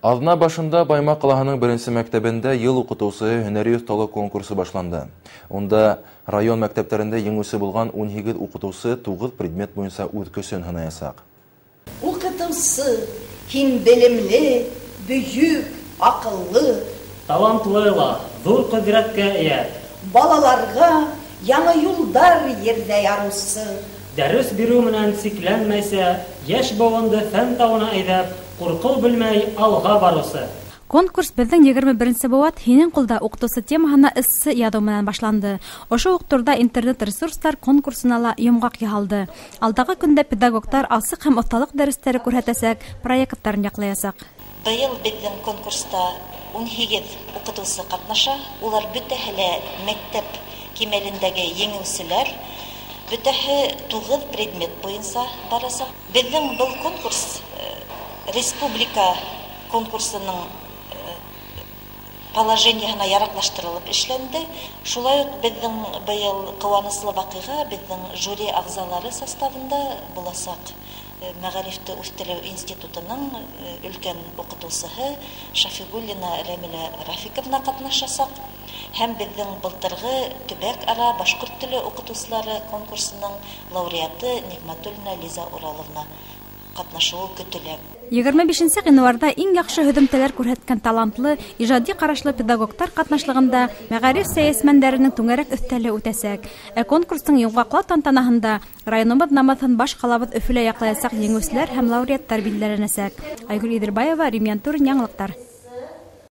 Аҙна башында Баймак ҡалаһының беренсе мәктәбендә йыл уҡытыусы һөнәри оҫталыҡ конкурсы башланды. Унда район мәктәптәрендә еңеүсе булған 18 уҡытыусы 9 предмет буйынса үҙ көсөн һынаясаҡ. Уҡытыусы, һин белемле, бөйөк, аҡыллы, талантлы ла, ҙур ҡөҙрәткә эйә. Балаларға яңы юлдар ерҙә ярыусы. Дәрес биреү менән сикләнмәйсә, йәш быуынды фән тауына әйҙәп, ҡурҡыу белмәй алға барыусы. Конкурс беҙҙең 21-нсе быуат «Һинең ҡулда уҡытыусы» темаһына эссе яҙыу менән башланды. Ошо уҡ турҙа интернет-ресурстар конкурсына ла йомғаҡ яһалды. Алдағы көндә педагогтар асыҡ һәм оҫталыҡ дәрестәре күрһәтәсәк, проекттарын яҡлаясаҡ. Быйыл беҙҙең конкурста 18 уҡытыусы ҡатнаша. Улар бөтәһе лә мәктәп кимәлендәге еңеүселәр. Бөтәһе 9 предмет буйынса барасаҡ. Беҙҙең был конкурс республика конкурсының положениеһына яраҡлаштырылып эшләнде. Шулай уҡ беҙҙең быйыл ҡыуаныслы ваҡиға беҙҙең жюри ағзалары составында буласаҡ. Мәғарифты үҫтереү институтының өлкән уҡытыусыһы Шафиғуллина Рәмилә Рафиковна ҡатнашасаҡ. Һәм беҙҙең былтырғы төбәк-ара башҡорт теле уҡытыусылары конкурсының лауреаты Ниғмәтуллина Лиза Ураловна ҡатнашыуы көтөлә. 25 ғинуарда иң яҡшы һөҙөмтәләр күрһәткән талантлы, ижади ҡарашлы педагогтар ҡатнашлығында мәғариф сәйәсмәндәренең түңәрәк өҫтәле үтәсәк. Конкурстың йомғаҡлау тантанаһында районыбыҙ намыҫын баш ҡалабыҙ Өфөлә яҡлаясаҡ еңеүселәр һәм лауреаттар билдәләнәсәк. Айгөл Идербаева, Рим Янтурин, яңылыҡтар.